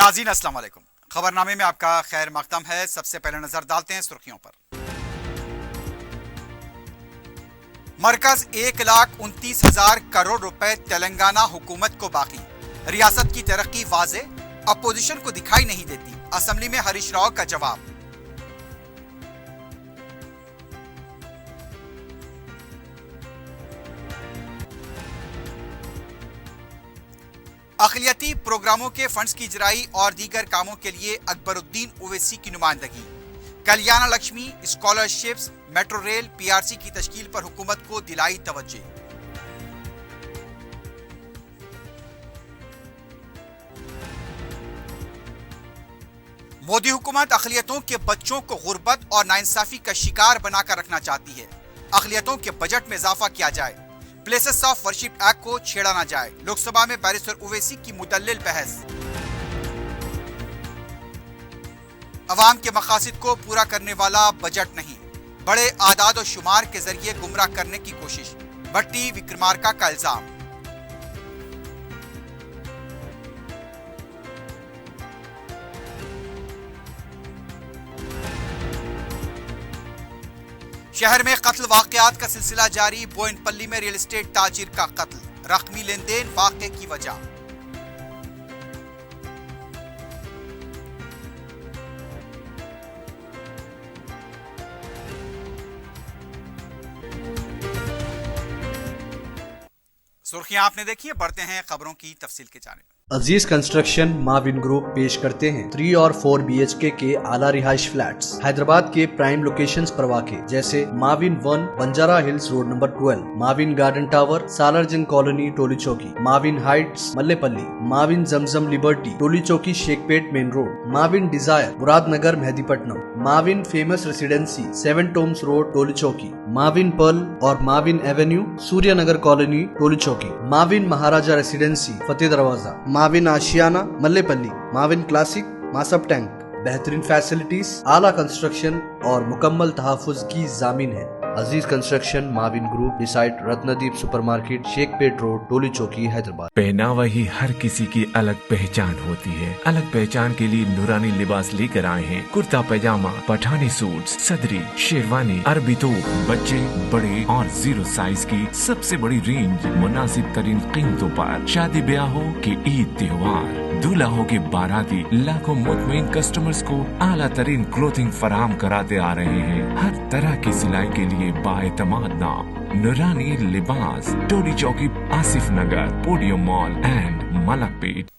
नाज़रीन अस्सलाम वालेकुम। खबरनामे में आपका खैर मकदम है। सबसे पहले नजर डालते हैं सुर्खियों पर। मरकज 1,29,000 करोड़ रुपए तेलंगाना हुकूमत को बाकी। रियासत की तरक्की वाज़े, अपोजिशन को दिखाई नहीं देती। असेंबली में हरीश राव का जवाब। अक़लियती प्रोग्रामों के फंड्स की इजराई और दीगर कामों के लिए अकबरुद्दीन ओवैसी की नुमाइंदगी। Kalyan Lakshmi scholarships, metro rail, PRC की तश्कील पर हुकूमत को दिलाई तवज्जो। मोदी हुकूमत अक़लियतों के बच्चों को गुर्बत और नाइंसाफी का शिकार बनाकर रखना चाहती है। अक़लियतों के बजट में इजाफा किया जाए, प्लेसेस ऑफ वर्शिप एक्ट को छेड़ा ना जाए। लोकसभा में बैरिस्टर ओवैसी की मुदल्लिल बहस। अवाम के मकासद को पूरा करने वाला बजट नहीं, बड़े आदाद और शुमार के जरिए गुमराह करने की कोशिश। भट्टी विक्रमार्का का इल्जाम। शहर में कत्ल वाकयात का सिलसिला जारी। बोयनपल्ली में रियल एस्टेट ताजिर का कत्ल, रकमी लेन देन वाक़े की वजह। सुर्खियां आपने देखी है, बढ़ते हैं खबरों की तफसील के जानिब। अजीज कंस्ट्रक्शन माविन ग्रुप पेश करते हैं 3 और 4 BHK के आला रिहाइश फ्लैट्स हैदराबाद के प्राइम लोकेशंस पर वाक़े, जैसे Mavin 1 Banjara hills road number 12, Mavin garden tower Salarjung colony Toli Chowki, Mavin Heights Mallepally, Mavin Zamzam liberty Toli Chowki Shaikpet main road, Mavin Dzire Muradnagar Mehdipatnam, Mavin famous residency 7 Tombs road Toli Chowki, Mavin Perl और Mavin Avenue Suryanagar colony Toli Chowki, Mavin Maharaja residency Fateh Darwaza, Mavin Ashiana Mallepally, Mavin classic Masab tank. बेहतरीन facilities, आला construction और मुकम्मल तहफ़्फ़ुज़ की ज़ामीन है। Aziz construction Mavin group beside Ratnadeep supermarket Shaikpet road Toli Chowki Hyderabad. पहनावा ही हर किसी की अलग पहचान होती है। अलग पहचान के लिए नूरानी लिबास लेकर आए हैं। कुर्ता पैजामा, पठानी सूट, सदरी, शेरवानी, अरबी तोप, बच्चे बड़े और 0 साइज की सबसे बड़ी रेंज मुनासिब तरीन कीमतों पर। शादी ब्याह हो के ईद त्योहार, दूल्हा हो के बाराती, लाखों मुतमईन कस्टमर्स को आला तरीन क्लोथिंग फराहम कराते आ रहे हैं। हर तरह की सिलाई के लिए बाएतमाद नाम नूरानी लिबास, टोली चौकी, आसिफ नगर, पोडियम मॉल एंड मलकपेट।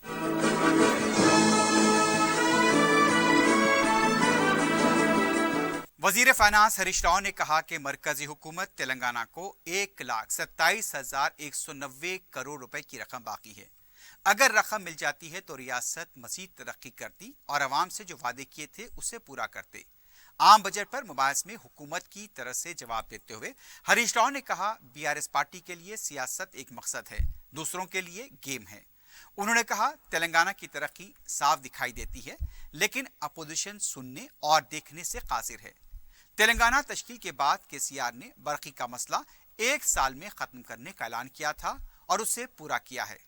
वजीर फाइनेंस हरीश राव ने कहा कि मरकजी हुकूमत तेलंगाना को 1,27,190 करोड़ रुपए की रकम बाकी है। अगर रकम मिल जाती है तो रियासत मजीद तरक्की करती और अवाम से जो वादे किए थे उसे पूरा करते। आम बजट पर मुबाहिस में हुकूमत की तरफ से जवाब देते हुए हरीश राव ने कहा, बीआरएस पार्टी के लिए सियासत एक मकसद है, दूसरों के लिए गेम है। उन्होंने कहा, तेलंगाना की तरक्की साफ दिखाई देती है, लेकिन अपोजिशन सुनने और देखने से कासिर है। तेलंगाना तश्कील के बाद केसीआर ने बरकी का मसला 1 साल में खत्म करने का ऐलान किया था और उसे पूरा किया है।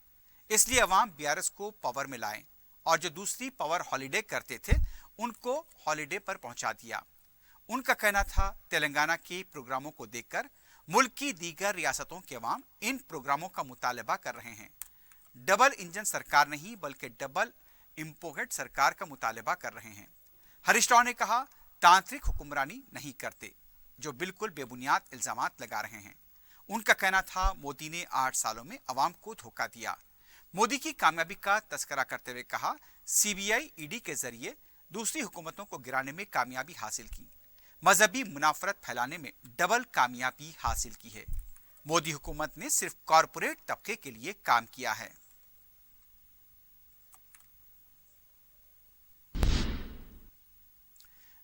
इसलिए अवाम बीआरएस को पावर में लाएं और जो दूसरी पावर हॉलीडे करते थे उनको हॉलीडे पर पहुंचा दिया। उनका कहना था, तेलंगाना के प्रोग्रामों को देखकर मुल्क की दीगर रियासतों के अवाम इन प्रोग्रामों का मुतालबा कर रहे हैं। डबल इंजन सरकार नहीं बल्कि डबल इम्पोर्टेड सरकार का मुतालबा कर रहे हैं। हरीश राव ने कहा, तांत्रिक हुक्मरानी नहीं करते जो बिल्कुल बेबुनियाद इल्जामात लगा रहे हैं। उनका कहना था, मोदी ने 8 सालों में अवाम को धोखा दिया। मोदी की कामयाबी का तस्करा करते हुए कहा, सीबीआई ईडी के जरिए दूसरी हुकूमतों को गिराने में कामयाबी हासिल की, मजहबी मुनाफरत फैलाने में डबल कामयाबी हासिल की है। मोदी हुकूमत ने सिर्फ कॉरपोरेट तबके के लिए काम किया है।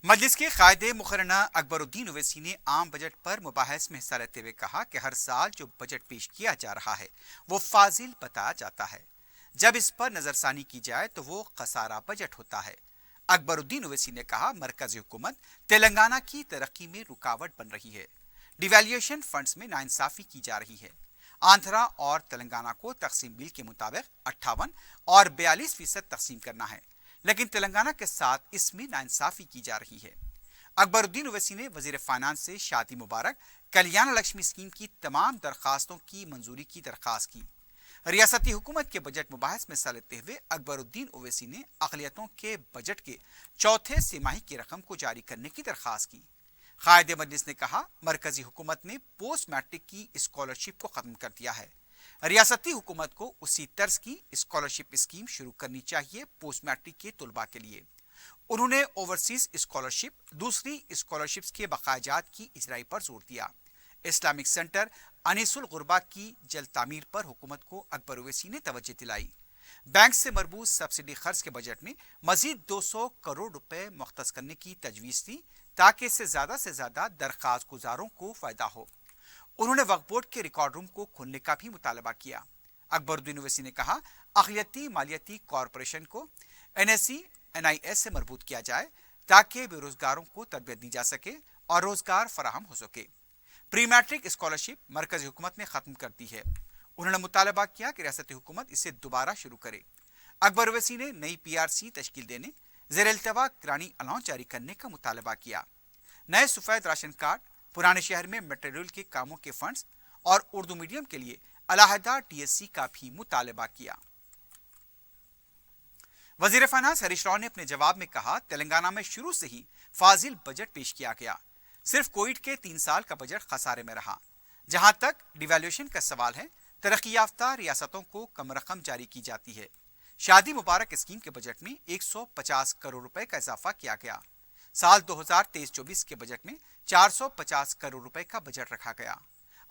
मजलिस के कायदे मुकर्रना अकबरुद्दीन ओवैसी ने आम बजट पर मुबाहिस में हिस्सा लेते हुए कहा कि हर साल जो बजट पेश किया जा रहा है वो फाजिल बताया जाता है। जब इस पर नजरसानी की जाए तो वो खसारा बजट होता है। अकबरुद्दीन ओवैसी ने कहा, मरकजी हुकूमत तेलंगाना की तरक्की में रुकावट बन रही है। डिवैल्यूएशन फंड्स में नाइंसाफी की जा रही है। आंध्रा और तेलंगाना को तकसीम बिल के मुताबिक 58 और 42% तकसीम करना है। لیکن تلنگانہ کے ساتھ اس میں ناانصافی کی جا رہی ہے۔ اکبر الدین اویسی نے وزیر فائنانس سے شادی مبارک کلیان لکشمی اسکیم کی تمام درخواستوں کی منظوری کی درخواست کی۔ ریاستی حکومت کے بجٹ مباحث میں حصہ لیتے ہوئے اکبر الدین اویسی نے اقلیتوں کے بجٹ کے چوتھے سہ کی رقم کو جاری کرنے کی درخواست کی۔ قائد مجلس نے کہا، مرکزی حکومت نے پوسٹ میٹرک کی اسکالرشپ کو ختم کر دیا ہے، ریاستی حکومت کو اسی طرز کی اسکالرشپ اسکیم شروع کرنی چاہیے پوسٹ میٹرک کے طلباء کے لیے۔ انہوں نے اوورسیز اسکالرشپ، دوسری اسکالرشپس کے بقایا جات کی اجرائی پر زور دیا۔ اسلامک سینٹر انیس الغربا کی جلد تعمیر پر حکومت کو اکبر اویسی نے توجہ دلائی۔ بینک سے مربوط سبسڈی خرچ کے بجٹ میں مزید 200 کروڑ روپے مختص کرنے کی تجویز تھی تاکہ اس سے زیادہ درخواست گزاروں کو فائدہ ہو۔ انہوں نے وقف بورڈ کے ریکارڈ روم کو کھولنے کا بھی مطالبہ کیا۔ اکبر الدین اویسی نے کہا، اقلیتی مالیاتی کارپوریشن کو NIS سے مربوط کیا جائے تاکہ بے روزگاروں کو تربیت دی جا سکے اور روزگار فراہم ہو سکے۔ پری میٹرک اسکالرشپ مرکزی حکومت نے ختم کر دی ہے۔ انہوں نے مطالبہ کیا کہ ریاستی حکومت اسے دوبارہ شروع کرے۔ اکبر اویسی نے نئی PRC تشکیل دینے، زیر التوا گرانی الاؤنس جاری کرنے کا مطالبہ کیا۔ نئے سفید راشن کارڈ، پرانے شہر میں میٹرو ریل کے کاموں کے فنڈز اور اردو میڈیم کے لیے علیحدہ DSC کا بھی مطالبہ کیا۔ وزیر فائنانس ہریش راؤ نے اپنے جواب میں کہا، تلنگانہ میں شروع سے ہی فاضل بجٹ پیش کیا گیا، صرف کووڈ کے 3 سال کا بجٹ خسارے میں رہا۔ جہاں تک ڈیویلیویشن کا سوال ہے، ترقی یافتہ ریاستوں کو کم رقم جاری کی جاتی ہے۔ شادی مبارک اسکیم کے بجٹ میں 150 کروڑ روپے کا اضافہ کیا گیا۔ سال 2023-24 کے بجٹ میں 450 کروڑ روپے کا بجٹ رکھا گیا۔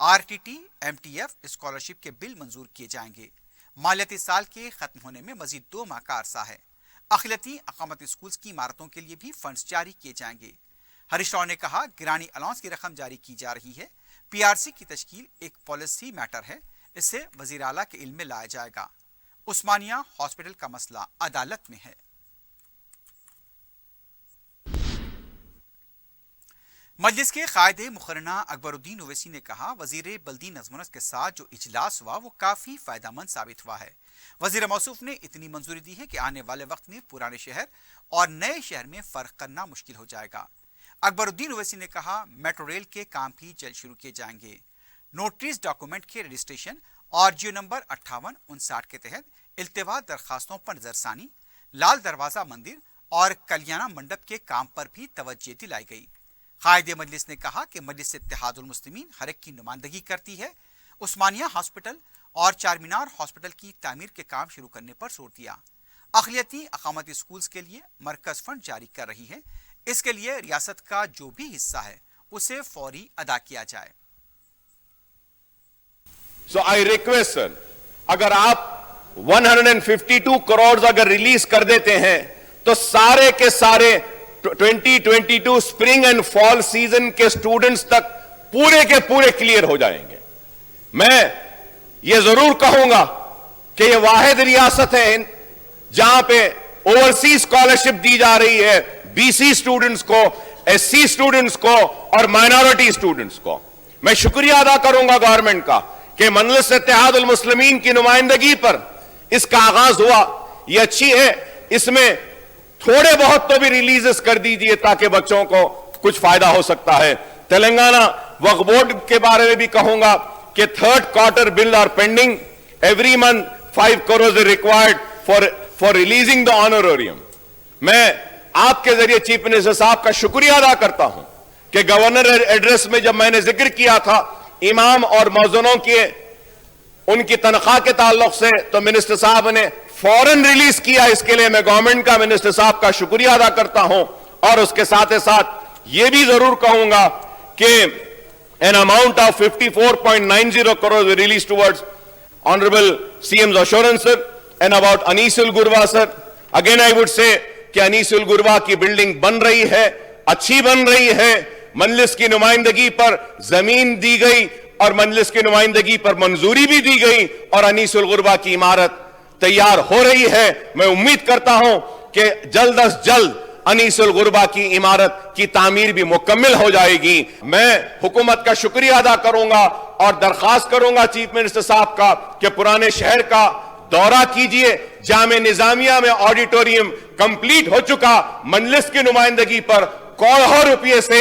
RTT MTF اسکالرشپ کے بل منظور کیے جائیں گے۔ مالیاتی سال کے ختم ہونے میں مزید 2 ماہ کا عرصہ ہے۔ اقلیتی اقامتی اسکولز کی عمارتوں کے لیے بھی فنڈز جاری کیے جائیں گے۔ ہریش راؤ نے کہا، گرانی الاؤنس کی رقم جاری کی جا رہی ہے۔ PRC کی تشکیل ایک پالیسی میٹر ہے، اسے وزیر اعلیٰ کے علم میں لایا جائے گا۔ عثمانیہ ہاسپٹل کا مسئلہ عدالت میں ہے۔ مجلس کے قائد مقررہ اکبر الدین اویسی نے کہا، وزیر بلدی نظم و نسق کے ساتھ جو اجلاس ہوا وہ کافی فائدہ مند ثابت ہوا ہے۔ وزیر موصوف نے اتنی منظوری دی ہے کہ آنے والے وقت میں پرانے شہر اور نئے شہر میں فرق کرنا مشکل ہو جائے گا۔ اکبر الدین اویسی نے کہا، میٹرو ریل کے کام بھی جلد شروع کیے جائیں گے۔ نوٹریز ڈاکومنٹ کے رجسٹریشن اور جیو نمبر 5859 کے تحت التوا درخواستوں پر نظر ثانی، لال دروازہ مندر اور کلیانہ منڈپ کے کام پر بھی توجہ دلائی گئی۔ قائد مجلس نے کہا کہ مجلس اتحاد المسلمین ہر ایک کی نمائندگی کرتی ہے۔ عثمانیہ ہاسپٹل اور چارمینار ہاسپٹل کی تعمیر کے کام شروع کرنے پر زور دیا۔ اقلیتی اقامتی اسکولز کے لیے مرکز فنڈ جاری کر رہی ہے، اس کے لیے ریاست کا جو بھی حصہ ہے اسے فوری ادا کیا جائے۔ So I request sir, اگر آپ 152 کروڑ اگر ریلیز کر دیتے ہیں تو سارے کے سارے 2022 اسپرنگ اینڈ فال سیزن کے سٹوڈنٹس تک پورے کے پورے کلیئر ہو جائیں گے۔ میں یہ ضرور کہوں گا کہ یہ واحد ریاست ہے جہاں پہ اوورسیز اسکالرشپ دی جا رہی ہے BC سٹوڈنٹس کو، SC سٹوڈنٹس کو اور مائنورٹی سٹوڈنٹس کو۔ میں شکریہ ادا کروں گا گورنمنٹ کا کہ مجلس اتحاد المسلمین کی نمائندگی پر اس کا آغاز ہوا، یہ اچھی ہے۔ اس میں تھوڑے بہت تو بھی ریلیزز کر دیجئے تاکہ بچوں کو کچھ فائدہ ہو سکتا ہے۔ تلنگانہ وقف بورڈ کے بارے میں بھی کہوں گا کہ 3rd quarter bill are pending. Every month 5 crores is required for releasing the honorarium. میں آپ کے ذریعے چیف منسٹر صاحب کا شکریہ ادا کرتا ہوں کہ گورنر ایڈریس میں جب میں نے ذکر کیا تھا امام اور مؤذنوں کے ان کی تنخواہ کے تعلق سے تو منسٹر صاحب نے فوراً ریلیز کیا۔ اس کے لیے میں گورنمنٹ کا، منسٹر صاحب کا شکریہ ادا کرتا ہوں۔ اور اس کے ساتھ ساتھ یہ بھی ضرور کہوں گا کہ an amount of 54.90 crores released towards Honorable CM's assurance sir, and about Anis Ul-Gurwa sir. Again I would say کہ انیس الگروا کی بلڈنگ بن رہی ہے، اچھی بن رہی ہے، مجلس کی نمائندگی پر زمین دی گئی اور مجلس کی نمائندگی پر منظوری بھی دی گئی اور انیس الگروا کی عمارت تیار ہو رہی ہے۔ میں امید کرتا ہوں کہ جلد از جلد انیس الگروا کی عمارت کی تعمیر بھی مکمل ہو جائے گی۔ میں حکومت کا شکریہ ادا کروں گا اور درخواست کروں گا چیف منسٹر صاحب کا کہ پرانے شہر کا दौरा कीजिए। जामे निजामिया में ऑडिटोरियम कंप्लीट हो चुका, मजलिस की नुमाइंदगी पर करोड़ों रुपये से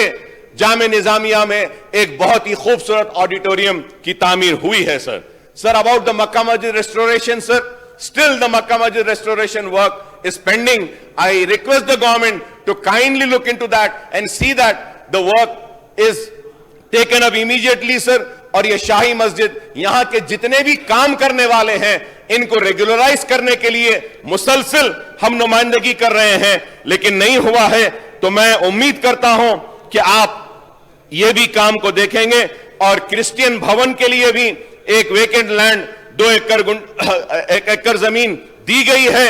जामे निजामिया में एक बहुत ही खूबसूरत ऑडिटोरियम की तामीर हुई है सर। सर, अबाउट द मक्का मस्जिद restoration, sir, still the Makkah Masjid restoration work is pending. I request the government to kindly look into that and see that the work is taken up immediately, sir. और ये शाही मस्जिद, यहाँ के जितने भी काम करने वाले हैं, इनको रेगुलराइज करने के लिए मुसलसल हम नुमाइंदगी कर रहे हैं, लेकिन नहीं हुआ है। तो मैं उम्मीद करता हूं कि आप ये भी काम को देखेंगे और क्रिश्चियन भवन के लिए भी एक वेकेंट लैंड 1 एकड़ जमीन दी गई है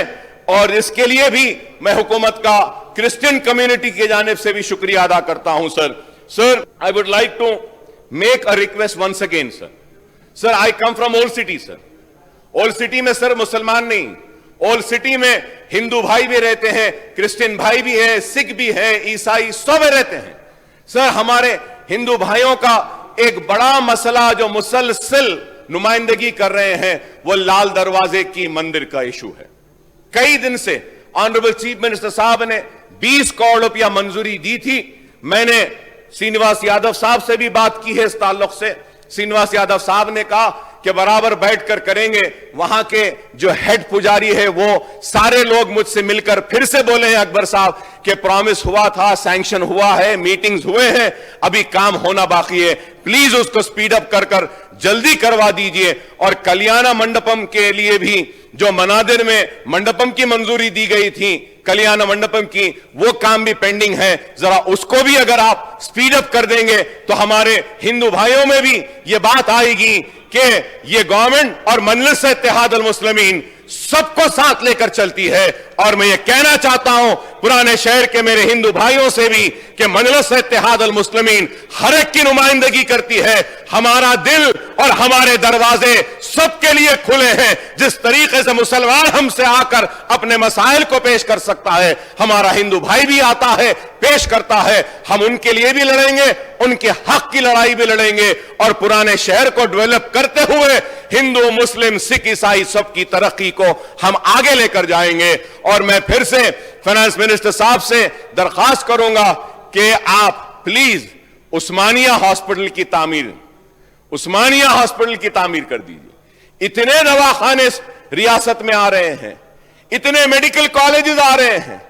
और इसके लिए भी मैं हुकूमत का क्रिश्चियन कम्युनिटी की जानिब से भी शुक्रिया अदा करता हूं sir. Sir, I would like to make a request once again sir. Sir, I come from old city sir. Old city में सर मुसलमान नहीं, ओल्ड सिटी में हिंदू भाई भी रहते हैं, क्रिश्चियन भाई भी है, सिख भी है, ईसाई सब रहते हैं। सर, हमारे हिंदू भाइयों का एक बड़ा मसला जो मुसलसल नुमाइंदगी कर रहे हैं वो लाल दरवाजे की मंदिर का इशू है। कई दिन से ऑनरेबल चीफ मिनिस्टर साहब ने 20 करोड़ रुपया मंजूरी दी थी। मैंने श्रीनिवास यादव साहब से भी बात की है इस ताल्लुक से। श्रीनिवास यादव साहब ने कहा कि बराबर बैठकर करेंगे। वहां के जो हेड पुजारी है वो सारे लोग मुझसे मिलकर फिर से बोले हैं अकबर साहब कि प्रॉमिस हुआ था, सैंक्शन हुआ है, मीटिंग्स हुए हैं, अभी काम होना बाकी है, प्लीज उसको स्पीड अप कर जल्दी करवा दीजिए। और कल्याण मंडपम के लिए भी जो मनादिर में मंडपम की मंजूरी दी गई थी, कल्याण मंडपम की, वो काम भी पेंडिंग है। जरा उसको भी अगर आप स्पीड अप कर देंगे तो हमारे हिंदू भाइयों में भी ये बात आएगी कि ये गवर्नमेंट और मजलिस इत्तेहाद अल मुस्लिमीन सबको साथ लेकर चलती है। और मैं ये कहना चाहता हूं पुराने शहर के मेरे हिंदू भाइयों से भी कि मजलिस इत्तेहाद अल मुस्लिमीन हर एक की नुमाइंदगी करती है। हमारा दिल और हमारे दरवाजे सबके लिए खुले हैं। जिस तरीके से मुसलमान हमसे आकर अपने मसाइल को पेश कर सकता है, हमारा हिंदू भाई भी आता है, पेश करता है। हम उनके लिए भी लड़ेंगे, उनके हक की लड़ाई भी लड़ेंगे और पुराने शहर को डेवलप करते हुए हिंदू, मुस्लिम, सिख, ईसाई सबकी तरक्की को हम आगे लेकर जाएंगे। और मैं फिर से फाइनेंस मिनिस्टर साहब से दरखास्त करूंगा कि आप प्लीज उस्मानिया हॉस्पिटल की तामीर कर दीजिए। इतने दवाखाने रियासत में आ रहे हैं, इतने मेडिकल कॉलेजेस आ रहे हैं,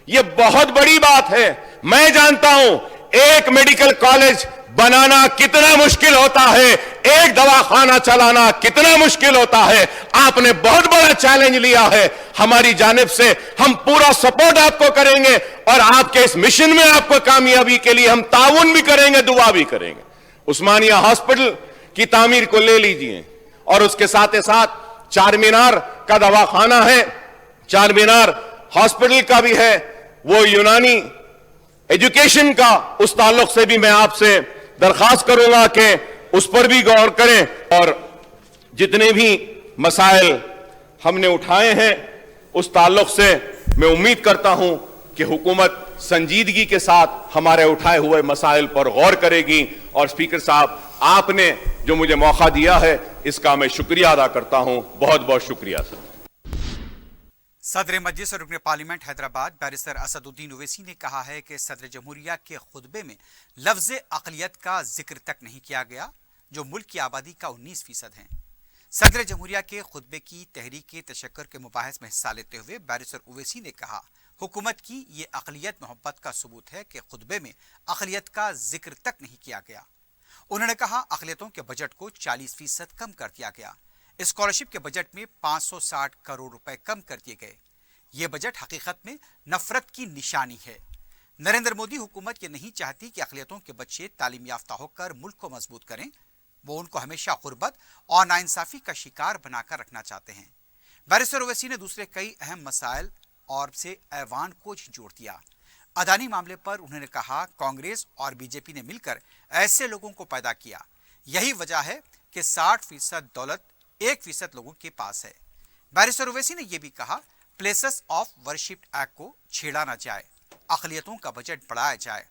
यह बहुत बड़ी बात है। मैं जानता हूं एक मेडिकल कॉलेज बनाना कितना मुश्किल होता है, एक दवाखाना चलाना कितना मुश्किल होता है। आपने बहुत बड़ा चैलेंज लिया है, हमारी जानिब से हम पूरा सपोर्ट आपको करेंगे और आपके इस मिशन में आपको कामयाबी के लिए हम ताउन भी करेंगे, दुआ भी करेंगे। उस्मानिया हॉस्पिटल की तामीर को ले लीजिए और उसके साथ साथ चार मीनार का दवाखाना है, चार मीनार हॉस्पिटल का भी है, वो यूनानी एजुकेशन का, उस ताल्लुक से भी मैं आपसे दरखास्त करूंगा कि उस पर भी गौर करें। और जितने भी मसाइल हमने उठाए हैं उस ताल्लुक से मैं उम्मीद करता हूं कि हुकूमत संजीदगी के साथ हमारे उठाए हुए मसाइल पर गौर करेगी। और स्पीकर साहब, आपने जो मुझे मौका दिया है इसका मैं शुक्रिया अदा करता हूं। बहुत बहुत शुक्रिया सर। सदर मजलिस और रुकन पार्लियामेंट हैदराबाद बैरिस्टर असदुद्दीन ओवैसी ने कहा है कि सदर जमहूरिया के खुतबे में लफ्ज़ अक़लियत का जिक्र तक नहीं किया गया, जो मुल्क की आबादी का 19% है। सदर जमहूरिया के खुतबे की तहरीक तशक्कुर के मुबाहिस में हिस्सा लेते हुए बैरिस्टर ओवैसी ने कहा, हुकूमत की ये अक़लियत मोहब्बत का सबूत है कि खुतबे में अक़लियत का जिक्र तक नहीं किया गया। उन्होंने कहा, अक़लियतों के बजट को 40% कम कर दिया गया। स्कॉलरशिप के बजट में 560 करोड़ रुपए कम कर दिए गए। ये बजट हकीकत में नफरत की निशानी है। नरेंद्र मोदी हुकूमत ये नहीं चाहती कि अक़लियतों के बच्चे तालीम याफ्ता होकर मुल्क को मजबूत करें। वो उनको हमेशा गुर्बत और नाइंसाफी का शिकार बनाकर रखना चाहते हैं। बैरिस्टर ओवैसी ने दूसरे कई अहम मसाइल और से ऐवान को झिझोड़ दिया। अदानी मामले पर उन्होंने कहा, कांग्रेस और बीजेपी ने मिलकर ऐसे लोगों को पैदा किया। यही वजह है कि 60% दौलत 1% लोगों के पास है। बैरिस्टर ओवैसी ने यह भी कहा, प्लेसेस ऑफ वर्शिप एक्ट को छेड़ा न जाए, अक़लियतों का बजट बढ़ाया जाए।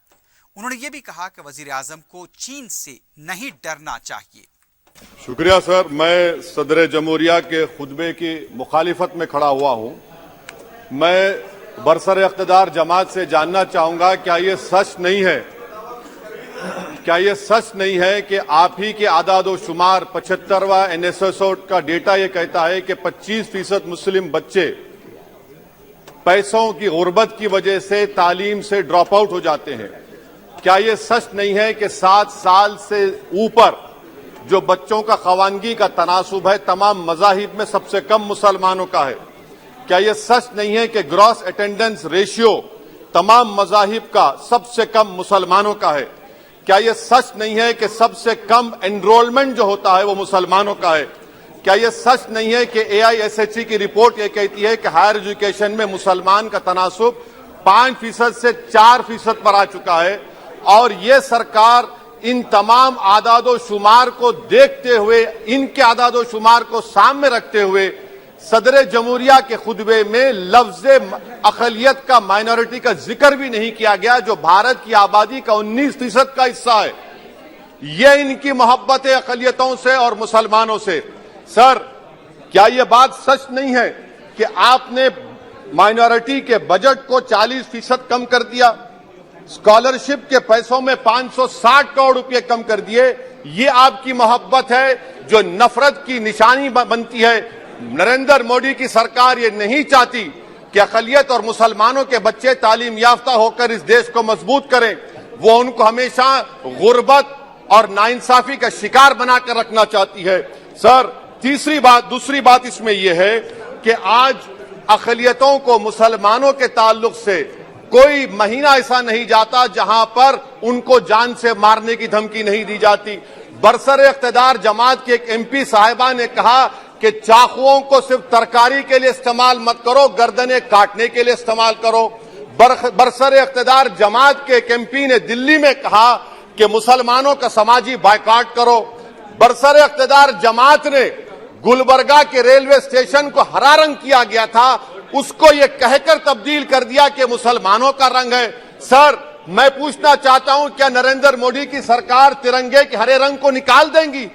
उन्होंने यह भी कहा कि वजीर आजम को चीन से नहीं डरना चाहिए। शुक्रिया सर। मैं सदर जमहूरिया के खुतबे की मुखालिफत में खड़ा हुआ हूं। मैं बरसर इख्तिदार जमात से जानना चाहूंगा, क्या ये सच नहीं है कि आप ही के आदाद शुमार 75वां NSSO का डेटा ये कहता है कि 25% मुस्लिम बच्चे पैसों की गुर्बत की वजह से तालीम से ड्रॉप आउट हो जाते हैं। क्या ये सच नहीं है कि 7 साल से ऊपर जो बच्चों का खवानगी का तनासुब है तमाम मज़ाहिब में सबसे कम मुसलमानों का है? क्या ये सच नहीं है कि ग्रॉस अटेंडेंस रेशियो तमाम मज़ाहिब का सबसे कम मुसलमानों का है? क्या ये सच नहीं है कि सबसे कम एनरोलमेंट जो होता है वो मुसलमानों का है? क्या ये सच नहीं है कि AISHE की रिपोर्ट ये कहती है कि हायर एजुकेशन में मुसलमान का तनासुब 5% से 4% पर आ चुका है? और ये सरकार इन तमाम आदादो शुमार को देखते हुए, इनके आदादो शुमार को सामने रखते हुए सदर जमहूरिया के खुतबे में लफ्ज अक़लियत का, माइनॉरिटी का जिक्र भी नहीं किया गया, जो भारत की आबादी का 19% का हिस्सा है। ये इनकी मोहब्बत है अक़लियतों से और मुसलमानों से। सर, क्या ये बात सच नहीं है कि आपने माइनॉरिटी के बजट को 40% कम कर दिया, स्कॉलरशिप के पैसों में 560 करोड़ रुपए कम कर दिए? ये आपकी मोहब्बत है जो नफरत की निशानी बनती है। नरेंद्र मोदी की सरकार ये नहीं चाहती कि अक़लियत और मुसलमानों के बच्चे तालीम याफ्ता होकर इस देश को मजबूत करें। वो उनको हमेशा गुर्बत और नाइंसाफी का शिकार बनाकर रखना चाहती है। सर, दूसरी बात इसमें यह है कि आज अक़लियतों को मुसलमानों के ताल्लुक से कोई महीना ऐसा नहीं जाता जहां पर उनको जान से मारने की धमकी नहीं दी जाती। बरसर इख्तिदार जमात के एक MP साहिबा ने कहा कि चाकुओं को सिर्फ तरकारी के लिए इस्तेमाल मत करो, गर्दनें काटने के लिए इस्तेमाल करो। बरसर इख्तिदार जमात के एक MP ने दिल्ली में कहा कि मुसलमानों का समाजी बायकॉट करो। बरसर इख्तिदार जमात ने गुलबर्गा के रेलवे स्टेशन को हरा रंग किया गया था, उसको ये कहकर तब्दील कर दिया कि मुसलमानों का रंग है। सर, मैं पूछना चाहता हूं, क्या नरेंद्र मोदी की सरकार तिरंगे के हरे रंग को निकाल देंगी?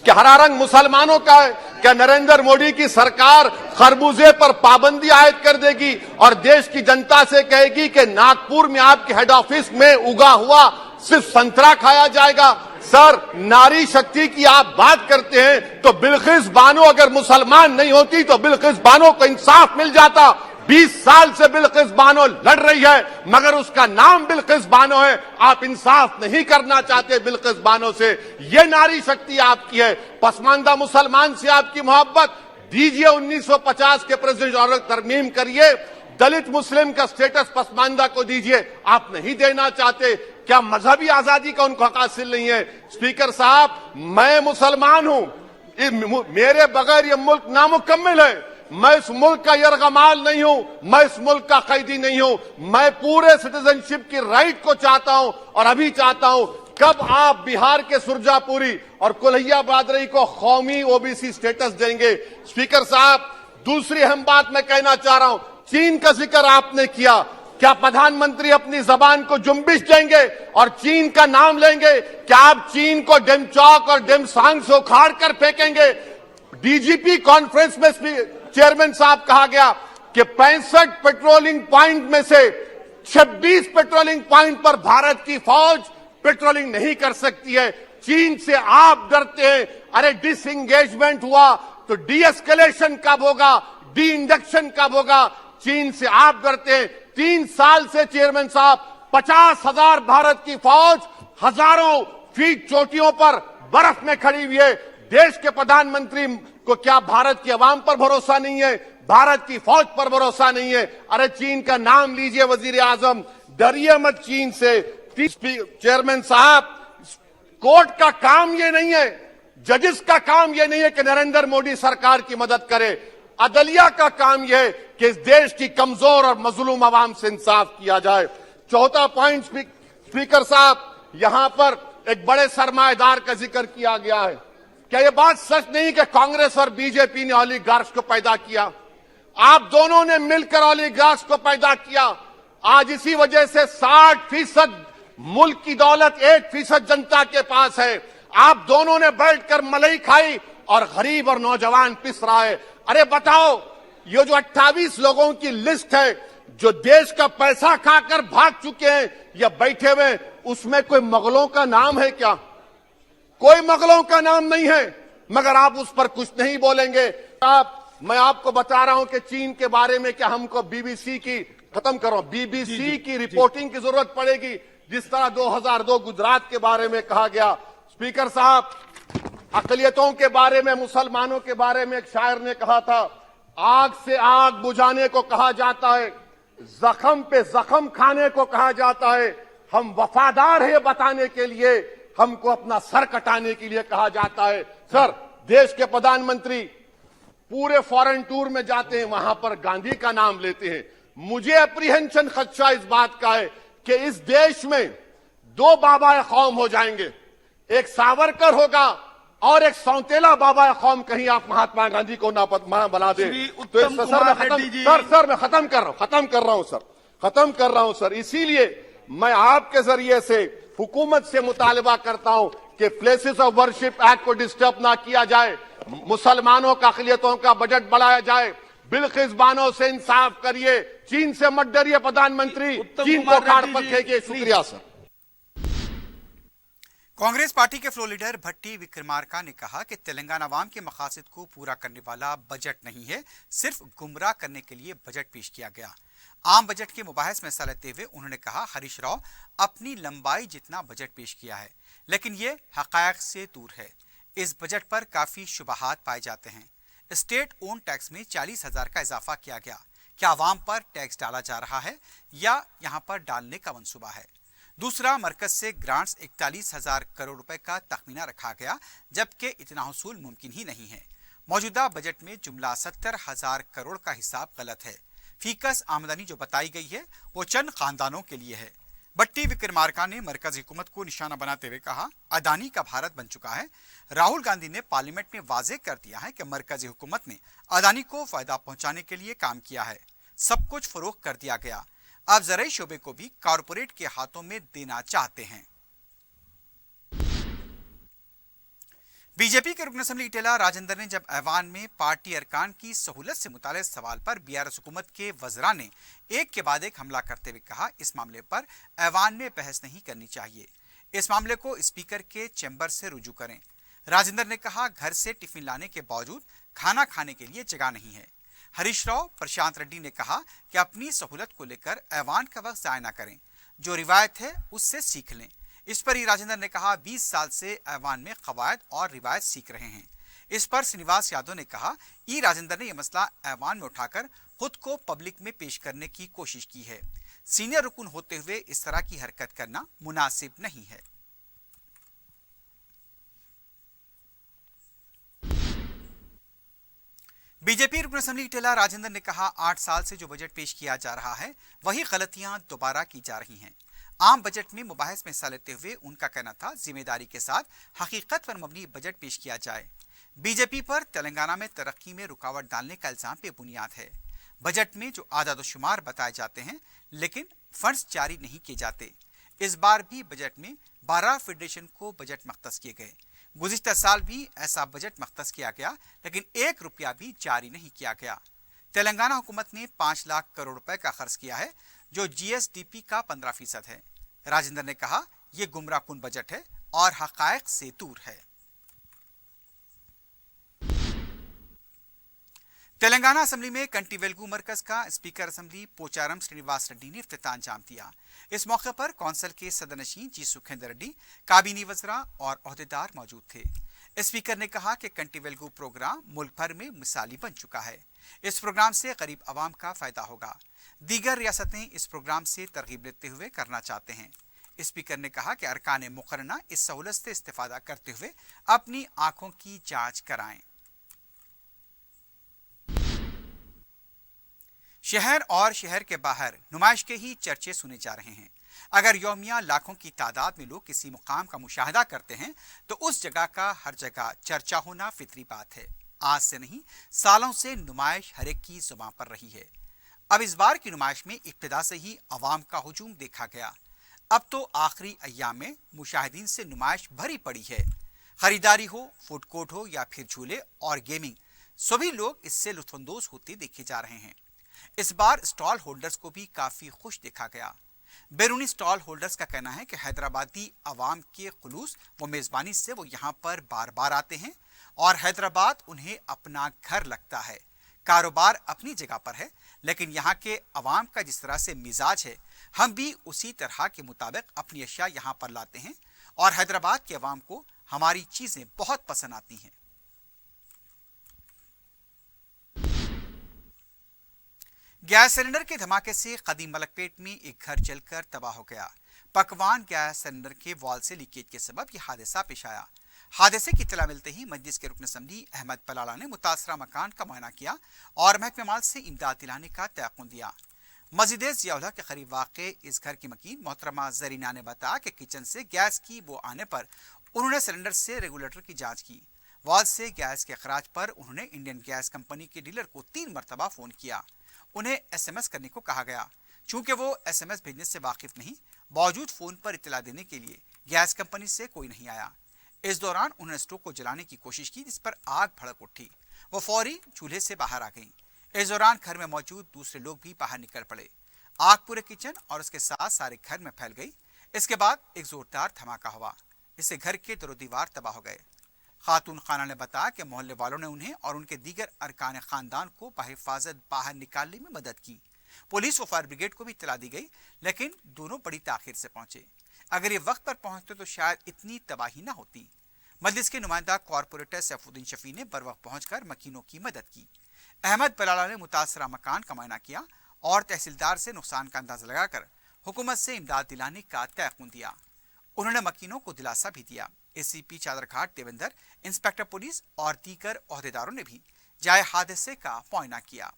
क्या हरा रंग मुसलमानों का है? क्या नरेंद्र मोदी की सरकार खरबूजे पर पाबंदी आयद कर देगी और देश की जनता से कहेगी कि नागपुर में आपके हेड ऑफिस में उगा हुआ सिर्फ संतरा खाया जाएगा? सर, नारी शक्ति की आप बात करते हैं तो बिल्किस बानो अगर मुसलमान नहीं होती तो बिल्किस बानो को इंसाफ मिल जाता। 20 साल से बिल्किस बानो लड़ रही है, मगर उसका नाम बिल्किस बानो है। आप इंसाफ नहीं करना चाहते बिल्किस बानो से। ये नारी शक्ति आपकी है। पसमानदा मुसलमान से आपकी मोहब्बत, दीजिए 1950 के प्रेसिडेंट ऑर्डर तरमीम करिए, दलित मुस्लिम का स्टेटस पसमानदा को दीजिए। आप नहीं देना चाहते। क्या मजहबी आजादी का उनको हक हासिल नहीं है? स्पीकर साहब, मैं मुसलमान हूं, मेरे बगैर ये मुल्क नामुकम्मिल है। मैं इस मुल्क का यरगमाल नहीं हूं, मैं इस मुल्क का कैदी नहीं हूं। मैं पूरे सिटीजनशिप की राइट को चाहता हूं और अभी चाहता हूं। कब आप बिहार के सुरजापुरी और कुल्हिया बादरी को कौमी OBC स्टेटस देंगे? स्पीकर साहब, दूसरी अहम बात मैं कहना चाह रहा हूं, चीन का जिक्र आपने किया। क्या प्रधानमंत्री अपनी जबान को जुम्बिश देंगे और चीन का नाम लेंगे? क्या आप चीन को डेमचौक और डेमसांग से उखाड़ कर फेंकेंगे? DGP कॉन्फ्रेंस में चेयरमैन साहब कहा गया कि 65 पेट्रोलिंग पॉइंट में से 26 पेट्रोलिंग पॉइंट पर भारत की फौज पेट्रोलिंग नहीं कर सकती है। चीन से आप डरते हैं। अरे, डिसएंगेजमेंट हुआ तो डीएस्केलेशन कब होगा, डी इंडक्शन कब होगा? चीन से आप डरते हैं। 3 साल से चेयरमैन साहब 50,000 भारत की फौज हजारों फीट चोटियों पर बर्फ में खड़ी हुई है। देश के प्रधानमंत्री को क्या भारत की आवाम पर भरोसा नहीं है? भारत की फौज पर भरोसा नहीं है? अरे, चीन का नाम लीजिए वजीर आजम, डरिए मत चीन से। चेयरमैन साहब, कोर्ट का काम ये नहीं है, जजेस का काम ये नहीं है कि नरेंद्र मोदी सरकार की मदद करे। अदलिया का काम यह है कि इस देश की कमजोर और मजलूम आवाम से इंसाफ किया जाए। चौथा पॉइंट, स्पीकर साहब, यहां पर एक बड़े सरमाएदार का जिक्र किया गया है। क्या यह बात सच नहीं कि कांग्रेस और बीजेपी ने ओलिगार्क्स को पैदा किया? आप दोनों ने मिलकर ओलिगार्क्स को पैदा किया। आज इसी वजह से 60% मुल्क की दौलत 1% जनता के पास है। आप दोनों ने बैठकर मलाई खाई और गरीब और नौजवान पिस रहा है। अरे बताओ, ये जो 28 लोगों की लिस्ट है जो देश का पैसा खाकर भाग चुके हैं या बैठे हुए, उसमें कोई मुगलों का नाम है क्या? कोई मुगलों का नाम नहीं है, मगर आप उस पर कुछ नहीं बोलेंगे। मैं आपको बता रहा हूं कि चीन के बारे में क्या हमको बीबीसी की रिपोर्टिंग की जरूरत पड़ेगी, जिस तरह 2002 गुजरात के बारे में कहा गया। स्पीकर साहब, अकलियतों के बारे में, मुसलमानों के बारे में एक शायर ने कहा था, आग से आग बुझाने को कहा जाता है, जख्म पे जख्म खाने को कहा जाता है, हम वफादार हैं बताने के लिए, हमको अपना सर कटाने के लिए कहा जाता है। सर, देश के प्रधानमंत्री पूरे फॉरेन टूर में जाते हैं, वहां पर गांधी का नाम लेते हैं। मुझे अप्रीहेंशन, खदशा इस बात का है कि इस देश में दो बाबा कौम हो जाएंगे, एक सावरकर होगा और एक सौतेला बाबा कौम। कहीं आप महात्मा गांधी को ना बना दे तो सर मैं खत्म कर रहा हूं सर। इसीलिए मैं आपके जरिए से हुकूमत से मुतालबा करता हूं कि प्लेसेस ऑफ वर्शिप एक्ट को डिस्टर्ब ना किया जाए, मुसलमानों का अक़लियतों का बजट बढ़ाया जाए, बिल्किस बानो से इंसाफ करिए, चीन से मत डरिए प्रधानमंत्री, चीन को काट पर फेंकिए। शुक्रिया सर। कांग्रेस पार्टी के फ्लोर लीडर भट्टी विक्रमार्का ने कहा कि तेलंगाना अवाम के मकासद को पूरा करने वाला बजट नहीं है, सिर्फ गुमराह करने के लिए बजट पेश किया गया। आम बजट के मुबाहिस में हिस्सा लेते हुए उन्होंने कहा, हरीश राव अपनी लंबाई जितना बजट पेश किया है, लेकिन ये हक़ायक़ से दूर है। इस बजट पर काफी शुबहात पाए जाते हैं। स्टेट ओन टैक्स में 40,000 का इजाफा किया गया। क्या अवाम पर टैक्स डाला जा रहा है या यहाँ पर डालने का मंसूबा है? दूसरा, मरकज से ग्रांट्स 41,000 करोड़ रुपए का तखमीना रखा गया, जबकि इतना हसूल मुमकिन ही नहीं है। मौजूदा बजट में जुमला 70,000 करोड़ का हिसाब गलत है। फीकस आमदनी जो बताई गई है वो चंद खानदानों के लिए है। भट्टी विक्रमार्का ने मरकजी हुकूमत को निशाना बनाते हुए कहा, अदानी का भारत बन चुका है। राहुल गांधी ने पार्लियामेंट में वाजे कर दिया है कि मरकजी हुकूमत ने अदानी को फायदा पहुंचाने के लिए काम किया है। सब कुछ फरोख्त कर दिया गया, अब ज़राई शोबे को भी कारपोरेट के हाथों में देना चाहते हैं। बीजेपी के रुकन असेंबली इटेला राजेंद्र ने जब ऐवान में पार्टी अरकान की सहूलत से मुताल्लिक़ सवाल पर बीआरएस हुकूमत के वज़रा ने एक के बाद एक हमला करते हुए कहा, इस मामले पर ऐवान में बहस नहीं करनी चाहिए, इस मामले को स्पीकर के चैम्बर से रुजू करें। राजेंद्र ने कहा, घर से टिफिन लाने के बावजूद खाना खाने के लिए जगह नहीं है। हरीश राव प्रशांत रेड्डी ने कहा कि अपनी सहूलत को लेकर ऐवान का वक्त ज़ाया न करें, जो रिवायत है उससे सीख लें। इस पर ही राजेंद्र ने कहा, 20 साल से ऐवान में कवायद और रिवायत सीख रहे हैं। इस पर श्रीनिवास यादव ने कहा, ई राजेंद्र ने यह मसला ऐवान में उठाकर खुद को पब्लिक में पेश करने की कोशिश की है। सीनियर रुकन होते हुए इस तरह की हरकत करना मुनासिब नहीं है। बीजेपी रुकन असेंबली इटेला राजेंद्र ने कहा, 8 साल से जो बजट पेश किया जा रहा है वही गलतियां दोबारा की जा रही हैं। आम बजट में मुबाहिस में हिस्सा लेते हुए उनका कहना था, जिम्मेदारी के साथ हकीकत पर मबनी बजट पेश किया जाए। बीजेपी पर तेलंगाना में तरक्की में रुकावट डालने का इल्जाम बेबुनियाद है। बजट में जो आदाद शुमार बताए जाते हैं लेकिन फंड्स जारी नहीं किए जाते। इस बार भी बजट में 12 फेडरेशन को बजट मख्तस किए गए। गुज़िश्ता साल भी ऐसा बजट मख्तस किया गया, लेकिन 1 रुपया भी जारी नहीं किया गया। तेलंगाना हुकूमत ने 5 लाख करोड़ रुपए का खर्च किया है, जो जीएसडीपी का 15% है। राजेंद्र ने कहा, यह गुमराहकुन बजट है और हक़ायक़ से दूर है। तेलंगाना असेंबली में कंटी वेलगू मरकज का स्पीकर असेंबली पोचारम श्रीनिवास रेड्डी ने इफ्तिताह अंजाम दिया। इस मौके पर कौंसिल के सदरनशीन जी सुखेंद्र रेड्डी, काबीनी वज़रा और ओहदेदार मौजूद थे। स्पीकर ने कहा कि कंटी वेलगू प्रोग्राम मुल्क भर में मिसाली बन चुका है। इस प्रोग्राम से गरीब आवाम का फायदा होगा। दीगर रियासतें इस प्रोग्राम से तरगीब लेते हुए करना चाहते हैं। स्पीकर ने कहा कि अरकान मुकर्रना इस सहूलत से इस्तेफादा करते हुए अपनी आंखों की जांच कराएं। शहर और शहर के बाहर नुमाइश के ही चर्चे सुने जा रहे हैं। अगर यौमिया लाखों की तादाद में लोग किसी मुकाम का मुशाहदा करते हैं तो उस जगह का हर जगह चर्चा होना फितरी बात है। आज से नहीं, सालों से नुमाइश हर एक की जुबान पर रही है। अब इस बार की नुमाइश में इब्तिदा से ही अवाम का हुजूम देखा गया। अब तो आखिरी अय्याम में मुशाहिदीन से नुमाइश भरी पड़ी है। खरीदारी हो, फूड कोर्ट हो या फिर झूले और गेमिंग, सभी लोग इससे लुत्फानंदोज होते देखे जा रहे हैं। इस बार स्टॉल होल्डर्स को भी काफी खुश देखा गया। बैरूनी स्टॉल होल्डर्स का कहना है कि हैदराबादी अवाम के खुलूस व मेजबानी से वो यहाँ पर बार बार आते हैं और हैदराबाद उन्हें अपना घर लगता है। कारोबार अपनी जगह पर है, लेकिन यहाँ के अवाम का जिस तरह से मिजाज है, हम भी उसी तरह के मुताबिक अपनी अशिया यहाँ पर लाते हैं और हैदराबाद के अवाम को हमारी चीजें बहुत पसंद आती हैं। गैस सिलेंडर के धमाके से कदीम मलकपेट में एक घर जलकर तबाह हो गया। पकवान गैस सिलेंडर के वॉल से लीकेज के सबब यह हादसा पेश आया। हादसे की इत्तला मिलते ही मजलिस के रुकन असम्बली अहमद पलाला ने मुतासरा मकान का मुआयना किया और महकमे माल से इमदाद दिलाने का तयक़ुन दिया। मस्जिद ज़ियाउल्लाह के करीब वाक़े इस घर की मकीन मोहतरमा जरीना ने बताया कि किचन से गैस की बो आने पर उन्होंने सिलेंडर से रेगुलेटर की जांच की। वॉल से गैस के अखराज पर उन्होंने इंडियन गैस कंपनी के डीलर को 3 मरतबा फ़ोन किया। उन्हें SMS करने को कहा गया। चूंकि वो SMS भेजने से वाकिफ नहीं, बावजूद फ़ोन पर इत्तला देने के लिए गैस कंपनी से कोई नहीं आया। इस दौरान उन्होंने स्टोव को जलाने की कोशिश की, जिस पर आग भड़क उठी। वो फौरी चूल्हे से बाहर आ गईं। इस दौरान घर में मौजूद दूसरे लोग भी बाहर निकल पड़े। आग पूरे किचन और उसके साथ सारे घर में फैल गई। इसके बाद एक जोरदार धमाका हुआ। इससे घर के दरो दीवार तबाह हो गए। खातून खाना ने बताया कि मोहल्ले वालों ने उन्हें और उनके दीगर अरकान खानदान को बहिफाजत बाहर निकालने में मदद की। पुलिस व फायर ब्रिगेड को भी इत्तला दी गई, लेकिन दोनों बड़ी ताखिर से पहुंचे। अगर ये वक्त पर पहुंचते तो शायद इतनी तबाही न होती। मजलिस के नुमाइंदा कॉर्पोरेटर सैफुद्दीन शफी ने बर वक्त पहुंचकर मकीनों की मदद की। अहमद पलाला ने मुतासरा मकान का मुआयना किया और तहसीलदार से नुकसान का अंदाजा लगाकर हुकूमत से इमदाद दिलाने का तयक़ुन दिया। उन्होंने मकीनों को दिलासा भी दिया। ACP Chaderghat Devender, inspector police और दीगर ओहदेदारों ने भी जाए हादसे का मुआयना किया।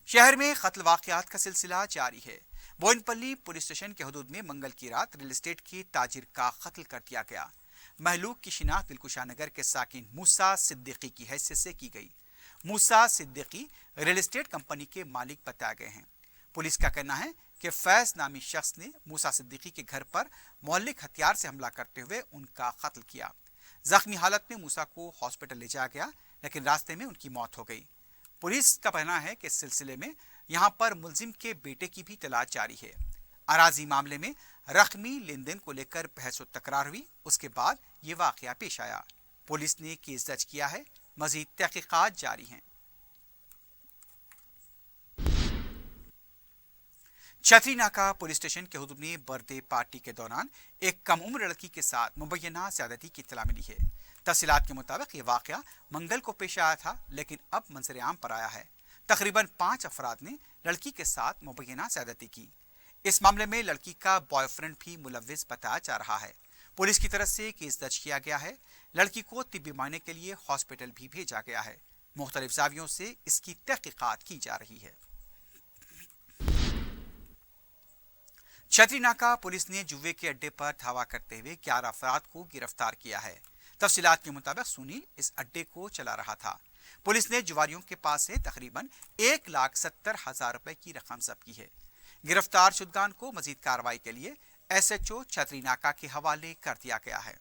शहर में कत्ल वाक़यात का सिलसिला जारी है। बोइनपल्ली पुलिस स्टेशन के हदूद में मंगल की रात रियल एस्टेट के ताजिर का कत्ल कर दिया गया। महलूक की शिनाख्त दिलकुशा नगर के साकिन मूसा सिद्दीकी की हैसियत से की गई। मूसा सिद्दीकी रियल एस्टेट कंपनी के मालिक बताए गए हैं। पुलिस का कहना है कि फैज नामी शख्स ने मूसा सिद्दीकी के घर पर मौलिक हथियार से हमला करते हुए उनका कत्ल किया। जख्मी हालत में मूसा को हॉस्पिटल ले जाया गया, लेकिन रास्ते में उनकी मौत हो गई। पुलिस का कहना है कि इस सिलसिले में यहां पर मुलजिम के बेटे की भी तलाश जारी है। अराजी मामले में रकमी लेन देन को लेकर बहस व तकरार हुई। उसके बाद ये वाकया पेश आया। पुलिस ने केस दर्ज किया है। मजीद तहकीकात जारी हैं। छतरी नाका पुलिस स्टेशन के हुदूद में बर्थडे पार्टी के दौरान एक कम उम्र लड़की के साथ मुबैना ज्यादती की इत्तला मिली है। तफसीलात के मुताबिक ये वाकया मंगल को पेश आया था, लेकिन अब मंजर आम पर आया है। तकरीबन 5 अफराद ने लड़की के साथ मुबैना ज्यादती की। इस मामले में लड़की का बॉयफ्रेंड भी मुलव्विस बताया जा रहा है। पुलिस की तरफ से केस दर्ज किया गया है। लड़की को तिब्बी मायने के लिए हॉस्पिटल भी भेजा गया है। मुख्तलिफ जावियों से इसकी तहकीकात की जा रही है। छतरी नाका पुलिस ने जुए के अड्डे पर धावा करते हुए 11 अफराद को गिरफ्तार किया है। तफसीलात के मुताबिक सुनील इस अड्डे को चला रहा था। पुलिस ने जुआरियों के पास से तकरीबन 1,70,000 रुपए की रकम जब्त की है। गिरफ्तार शुदगान को मजीद कार्रवाई के लिए SHO छतरी नाका के हवाले कर दिया गया है।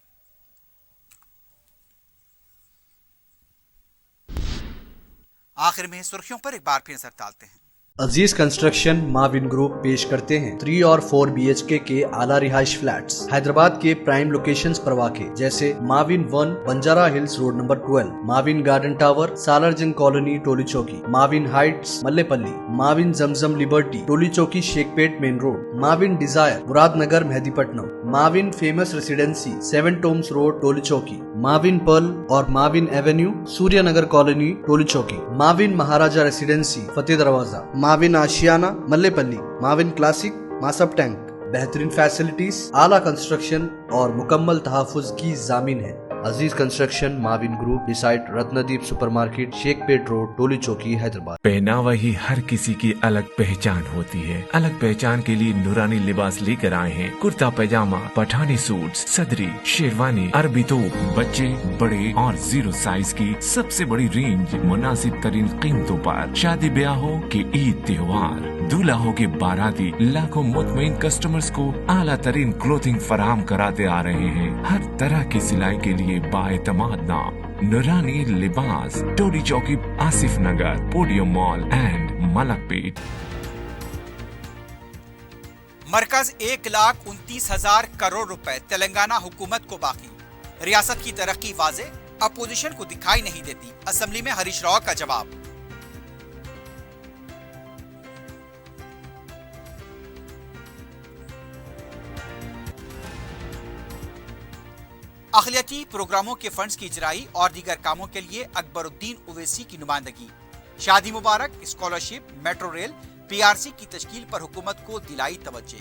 आखिर में सुर्खियों पर एक बार फिर नजर डालते हैं। अजीज कंस्ट्रक्शन माविन ग्रुप पेश करते हैं 3 और 4 BHK के आला रिहाइश फ्लैट्स हैदराबाद के प्राइम लोकेशंस पर वाक़े, जैसे Mavin 1 Banjara hills road number 12, Mavin garden tower Salarjung colony Toli Chowki, Mavin Heights Mallepally, Mavin Zamzam liberty Toli Chowki Shaikpet main road, Mavin Dzire Muradnagar Mehdipatnam, Mavin famous residency 7 Tombs road Toli Chowki, Mavin Perl और Mavin Avenue Suryanagar colony Toli Chowki, Mavin Maharaja residency Fateh Darwaza, Mavin Ashiana Mallepally, Mavin classic Masab tank. बेहतरीन facilities, आला construction और मुकम्मल तहफ़्फ़ुज़ की ज़ामीन है। Aziz construction Mavin group beside Ratnadeep supermarket Shaikpet road Toli Chowki Hyderabad. पहनावा ही हर किसी की अलग पहचान होती है। अलग पहचान के लिए नूरानी लिबास लेकर आए हैं। कुर्ता पैजामा, पठानी सूट, सदरी, शेरवानी, अरबी तोप, बच्चे, बड़े और 0 साइज की सबसे बड़ी रेंज मुनासिब तरीन कीमतों पर। शादी ब्याह हो के ईद त्योहार, दूल्हा हो के बाराती, लाखों मुतमईन कस्टमर्स को आला तरीन क्लोथिंग फराहम कराते आ रहे हैं। हर तरह की सिलाई के लिए बाएतमाद नाम नूरानी लिबास, टोली चौकी, आसिफ नगर, पोडियम मॉल एंड मलकपेट। मरकज 1,29,000 करोड़ रुपए तेलंगाना हुकूमत को बाकी। रियासत की तरक्की वाजे, अपोजिशन को दिखाई नहीं देती। असेंबली में हरीश राव का जवाब। अखिलती प्रोग्रामों के फंड्स की इजराई और दीगर कामों के लिए अकबरुद्दीन ओवैसी की नुमाइंदगी। शादी मुबारक, स्कॉलरशिप, मेट्रो रेल, पीआरसी की तश्कील पर हुकूमत को दिलाई तवज्जो।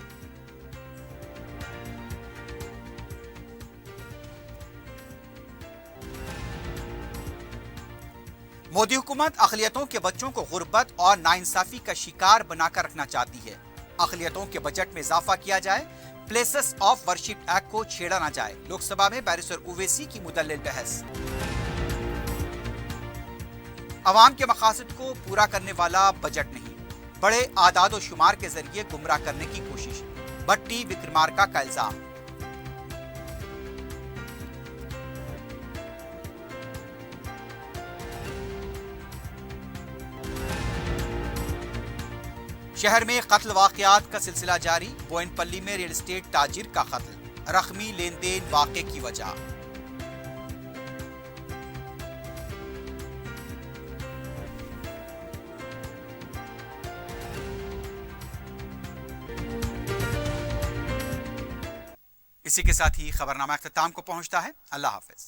मोदी हुकूमत अखिलियतों के बच्चों को गुर्बत और नाइंसाफी का शिकार बनाकर रखना चाहती है। अखिलियतों के बजट में इजाफा किया जाए, प्लेसेस ऑफ वर्शिप एक्ट को छेड़ा ना जाए। लोकसभा में बैरिस्टर ओवैसी की मुदल्लिल बहस। अवाम के मकासद को पूरा करने वाला बजट नहीं, बड़े आदाद व शुमार के जरिए गुमराह करने की कोशिश। भट्टी विक्रमार्का का इल्जाम। शहर में कत्ल वाकयात का सिलसिला जारी। बोयनपल्ली में रियल एस्टेट ताजिर का कत्ल, रकमी लेन देन वाक़े की वजह। इसी के साथ ही खबरनामा अख्ताम को पहुंचता है। अल्लाह हाफिज।